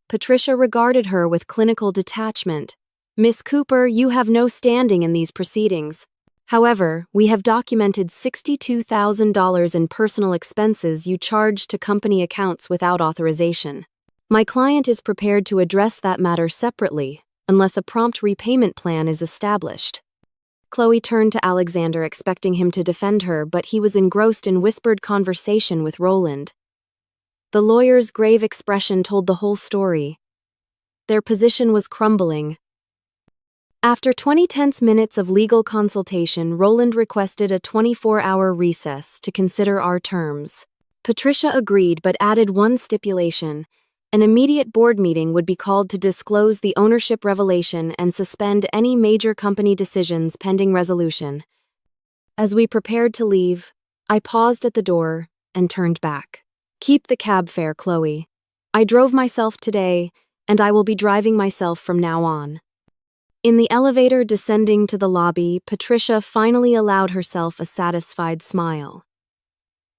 Patricia regarded her with clinical detachment. "Miss Cooper, you have no standing in these proceedings. However, we have documented $62,000 in personal expenses you charged to company accounts without authorization. My client is prepared to address that matter separately, unless a prompt repayment plan is established." Chloe turned to Alexander, expecting him to defend her, but he was engrossed in whispered conversation with Roland. The lawyer's grave expression told the whole story. Their position was crumbling. After 20 tense minutes of legal consultation, Roland requested a 24-hour recess to consider our terms. Patricia agreed but added one stipulation. An immediate board meeting would be called to disclose the ownership revelation and suspend any major company decisions pending resolution. As we prepared to leave, I paused at the door and turned back. "Keep the cab fare, Chloe. I drove myself today, and I will be driving myself from now on." In the elevator descending to the lobby, Patricia finally allowed herself a satisfied smile.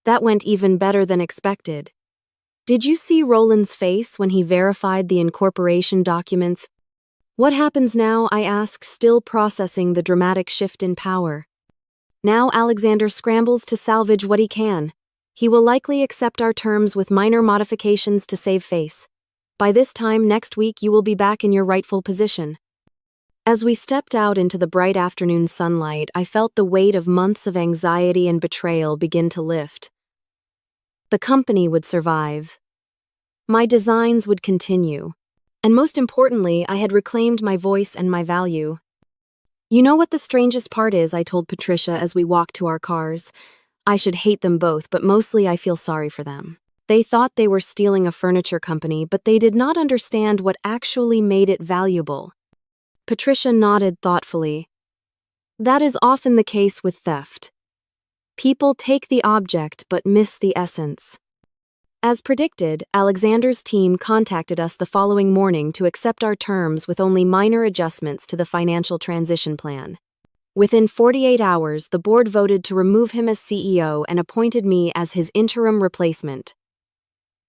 "That went even better than expected. Did you see Roland's face when he verified the incorporation documents?" "What happens now?" I asked, still processing the dramatic shift in power. "Now Alexander scrambles to salvage what he can. He will likely accept our terms with minor modifications to save face. By this time next week, you will be back in your rightful position." As we stepped out into the bright afternoon sunlight, I felt the weight of months of anxiety and betrayal begin to lift. The company would survive. My designs would continue. And most importantly, I had reclaimed my voice and my value. "You know what the strangest part is?" I told Patricia as we walked to our cars. "I should hate them both, but mostly I feel sorry for them. They thought they were stealing a furniture company, but they did not understand what actually made it valuable." Patricia nodded thoughtfully. "That is often the case with theft. People take the object but miss the essence." As predicted, Alexander's team contacted us the following morning to accept our terms with only minor adjustments to the financial transition plan. Within 48 hours, the board voted to remove him as CEO and appointed me as his interim replacement.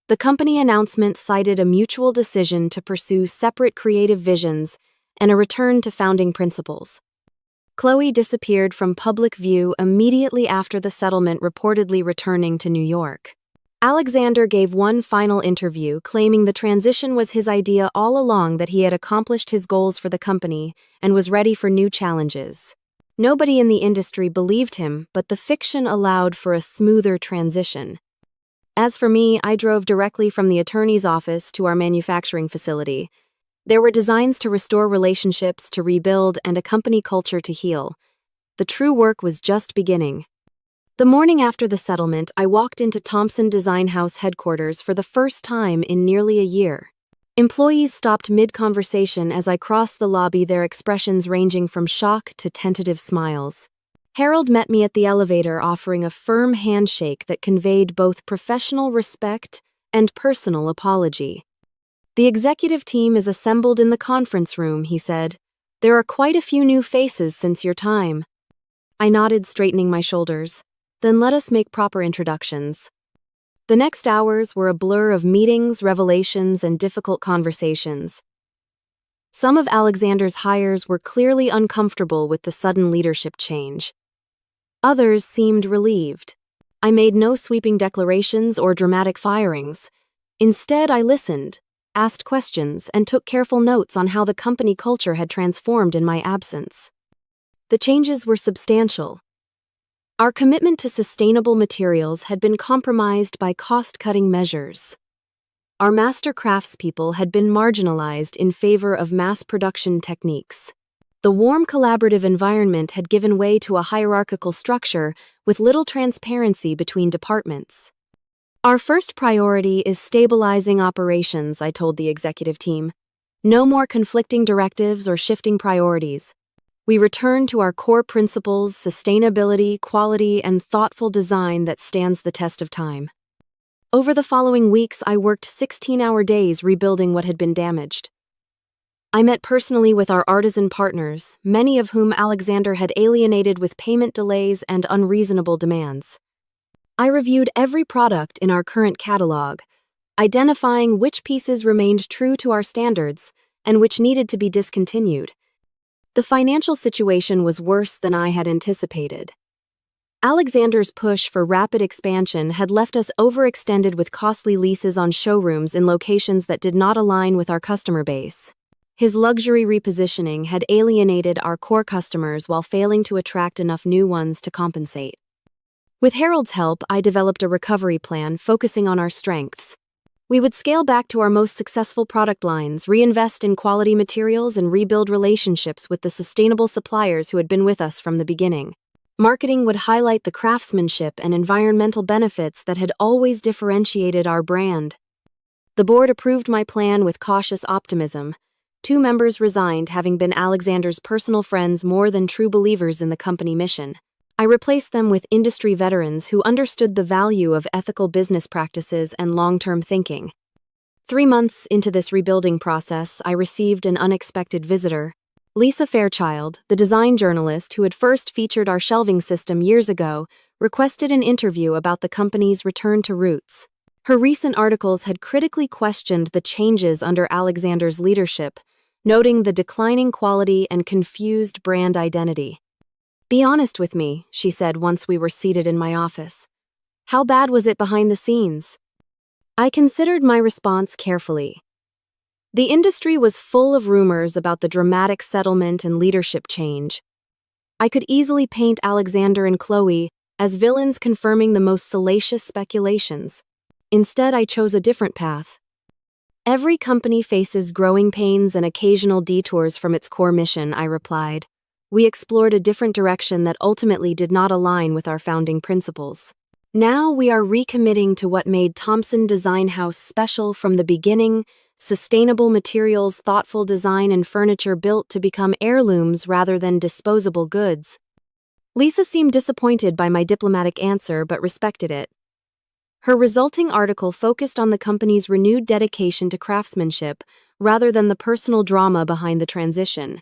The company announcement cited a mutual decision to pursue separate creative visions and a return to founding principles. Chloe disappeared from public view immediately after the settlement, reportedly returning to New York. Alexander gave one final interview, claiming the transition was his idea all along, that he had accomplished his goals for the company and was ready for new challenges. Nobody in the industry believed him, but the fiction allowed for a smoother transition. As for me, I drove directly from the attorney's office to our manufacturing facility. There were designs to restore relationships, to rebuild, and a company culture to heal. The true work was just beginning. The morning after the settlement, I walked into Thompson Design House headquarters for the first time in nearly a year. Employees stopped mid-conversation as I crossed the lobby, their expressions ranging from shock to tentative smiles. Harold met me at the elevator, offering a firm handshake that conveyed both professional respect and personal apology. "The executive team is assembled in the conference room," he said. "There are quite a few new faces since your time." I nodded, straightening my shoulders. "Then let us make proper introductions." The next hours were a blur of meetings, revelations, and difficult conversations. Some of Alexander's hires were clearly uncomfortable with the sudden leadership change. Others seemed relieved. I made no sweeping declarations or dramatic firings. Instead, I listened, asked questions, and took careful notes on how the company culture had transformed in my absence. The changes were substantial. Our commitment to sustainable materials had been compromised by cost-cutting measures. Our master craftspeople had been marginalized in favor of mass production techniques. The warm collaborative environment had given way to a hierarchical structure with little transparency between departments. "Our first priority is stabilizing operations," I told the executive team. "No more conflicting directives or shifting priorities. We return to our core principles: sustainability, quality, and thoughtful design that stands the test of time." Over the following weeks, I worked 16-hour days rebuilding what had been damaged. I met personally with our artisan partners, many of whom Alexander had alienated with payment delays and unreasonable demands. I reviewed every product in our current catalog, identifying which pieces remained true to our standards and which needed to be discontinued. The financial situation was worse than I had anticipated. Alexander's push for rapid expansion had left us overextended with costly leases on showrooms in locations that did not align with our customer base. His luxury repositioning had alienated our core customers while failing to attract enough new ones to compensate. With Harold's help, I developed a recovery plan focusing on our strengths. We would scale back to our most successful product lines, reinvest in quality materials, and rebuild relationships with the sustainable suppliers who had been with us from the beginning. Marketing would highlight the craftsmanship and environmental benefits that had always differentiated our brand. The board approved my plan with cautious optimism. 2 members resigned, having been Alexander's personal friends more than true believers in the company mission. I replaced them with industry veterans who understood the value of ethical business practices and long-term thinking. 3 months into this rebuilding process, I received an unexpected visitor. Lisa Fairchild, the design journalist who had first featured our shelving system years ago, requested an interview about the company's return to roots. Her recent articles had critically questioned the changes under Alexander's leadership, noting the declining quality and confused brand identity. "Be honest with me," she said once we were seated in my office. How bad was it behind the scenes? I considered my response carefully. The industry was full of rumors about the dramatic settlement and leadership change. I could easily paint Alexander and Chloe as villains confirming the most salacious speculations. Instead, I chose a different path. Every company faces growing pains and occasional detours from its core mission, I replied. We explored a different direction that ultimately did not align with our founding principles. Now we are recommitting to what made Thompson Design House special from the beginning: sustainable materials, thoughtful design, and furniture built to become heirlooms rather than disposable goods. Lisa seemed disappointed by my diplomatic answer but respected it. Her resulting article focused on the company's renewed dedication to craftsmanship rather than the personal drama behind the transition.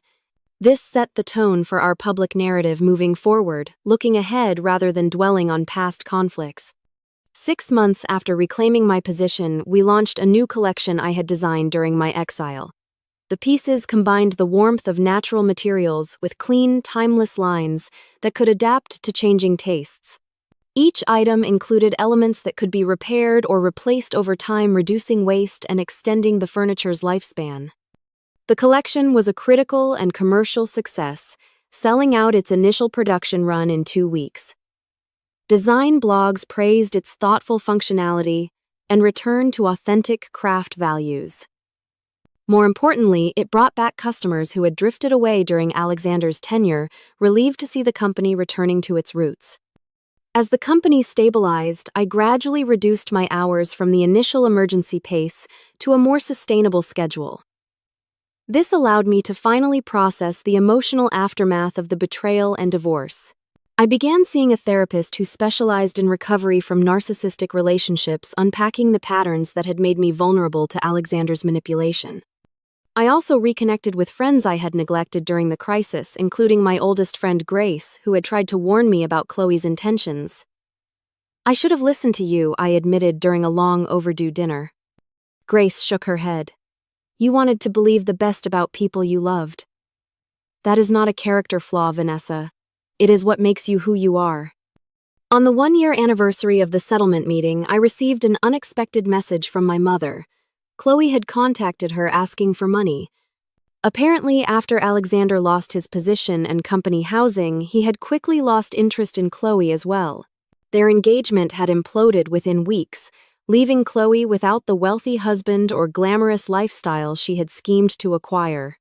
This set the tone for our public narrative moving forward, looking ahead rather than dwelling on past conflicts. 6 months after reclaiming my position, we launched a new collection I had designed during my exile. The pieces combined the warmth of natural materials with clean, timeless lines that could adapt to changing tastes. Each item included elements that could be repaired or replaced over time, reducing waste and extending the furniture's lifespan. The collection was a critical and commercial success, selling out its initial production run in 2 weeks. Design blogs praised its thoughtful functionality and returned to authentic craft values. More importantly, it brought back customers who had drifted away during Alexander's tenure, relieved to see the company returning to its roots. As the company stabilized, I gradually reduced my hours from the initial emergency pace to a more sustainable schedule. This allowed me to finally process the emotional aftermath of the betrayal and divorce. I began seeing a therapist who specialized in recovery from narcissistic relationships, unpacking the patterns that had made me vulnerable to Alexander's manipulation. I also reconnected with friends I had neglected during the crisis, including my oldest friend Grace, who had tried to warn me about Chloe's intentions. I should have listened to you, I admitted during a long overdue dinner. Grace shook her head. You wanted to believe the best about people you loved. That is not a character flaw, Vanessa. It is what makes you who you are. On the 1-year anniversary of the settlement meeting, I received an unexpected message from my mother. Chloe had contacted her asking for money. Apparently, after Alexander lost his position and company housing, he had quickly lost interest in Chloe as well. Their engagement had imploded within weeks, leaving Chloe without the wealthy husband or glamorous lifestyle she had schemed to acquire.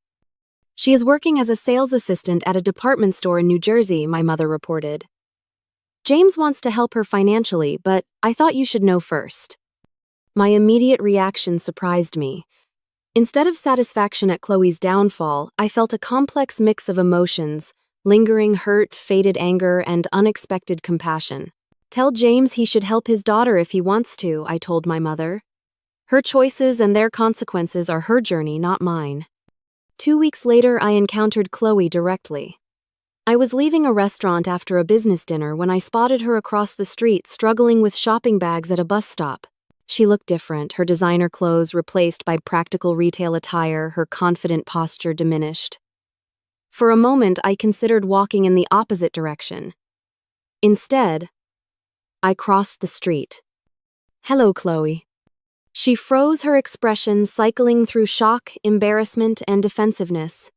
She is working as a sales assistant at a department store in New Jersey, my mother reported. James wants to help her financially, but I thought you should know first. My immediate reaction surprised me. Instead of satisfaction at Chloe's downfall, I felt a complex mix of emotions: lingering hurt, faded anger, and unexpected compassion. Tell James he should help his daughter if he wants to, I told my mother. Her choices and their consequences are her journey, not mine. 2 weeks later, I encountered Chloe directly. I was leaving a restaurant after a business dinner when I spotted her across the street struggling with shopping bags at a bus stop. She looked different, her designer clothes replaced by practical retail attire, her confident posture diminished. For a moment, I considered walking in the opposite direction. Instead, I crossed the street. Hello, Chloe. She froze, her expression cycling through shock, embarrassment, and defensiveness.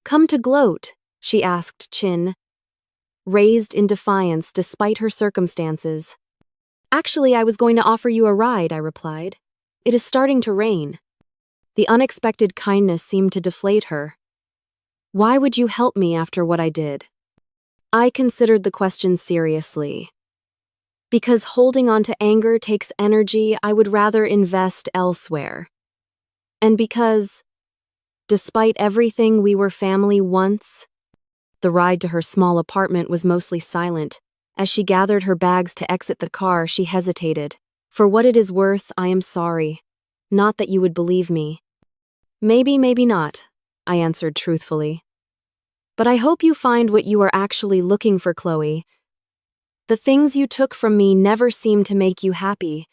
Come to gloat, she asked, chin raised in defiance despite her circumstances. Actually, I was going to offer you a ride, I replied. It is starting to rain. The unexpected kindness seemed to deflate her. Why would you help me after what I did? I considered the question seriously. Because holding on to anger takes energy, I would rather invest elsewhere. And because, despite everything, we were family once. The ride to her small apartment was mostly silent. As she gathered her bags to exit the car, she hesitated. For what it is worth, I am sorry. Not that you would believe me. Maybe, maybe not, I answered truthfully. But I hope you find what you are actually looking for, Chloe. The things you took from me never seemed to make you happy.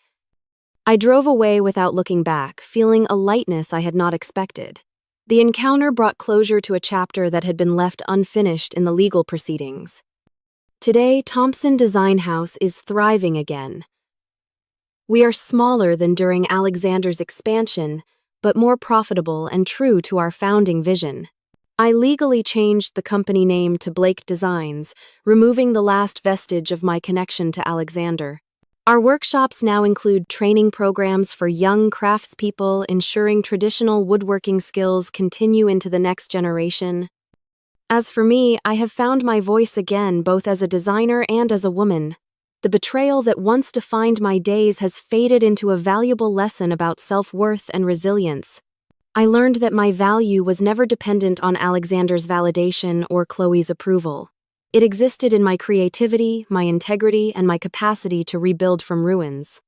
I drove away without looking back, feeling a lightness I had not expected. The encounter brought closure to a chapter that had been left unfinished in the legal proceedings. Today, Thompson Design House is thriving again. We are smaller than during Alexander's expansion, but more profitable and true to our founding vision. I legally changed the company name to Blake Designs, removing the last vestige of my connection to Alexander. Our workshops now include training programs for young craftspeople, ensuring traditional woodworking skills continue into the next generation. As for me, I have found my voice again, both as a designer and as a woman. The betrayal that once defined my days has faded into a valuable lesson about self-worth and resilience. I learned that my value was never dependent on Alexander's validation or Chloe's approval. It existed in my creativity, my integrity, and my capacity to rebuild from ruins.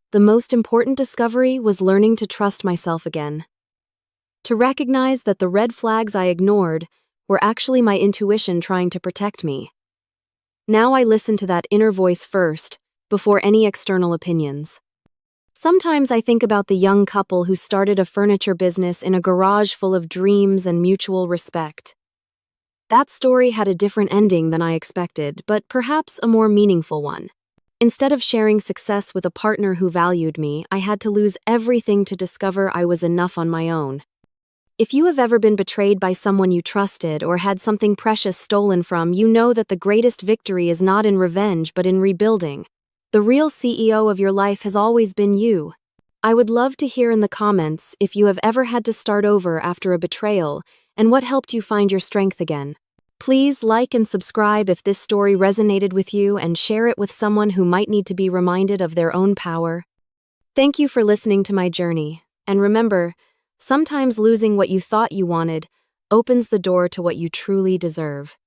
The most important discovery was learning to trust myself again. To recognize that the red flags I ignored were actually my intuition trying to protect me. Now I listen to that inner voice first, before any external opinions. Sometimes I think about the young couple who started a furniture business in a garage full of dreams and mutual respect. That story had a different ending than I expected, but perhaps a more meaningful one. Instead of sharing success with a partner who valued me, I had to lose everything to discover I was enough on my own. If you have ever been betrayed by someone you trusted or had something precious stolen from, you know that the greatest victory is not in revenge but in rebuilding. The real CEO of your life has always been you. I would love to hear in the comments if you have ever had to start over after a betrayal and what helped you find your strength again. Please like and subscribe if this story resonated with you and share it with someone who might need to be reminded of their own power. Thank you for listening to my journey, and remember, sometimes losing what you thought you wanted opens the door to what you truly deserve.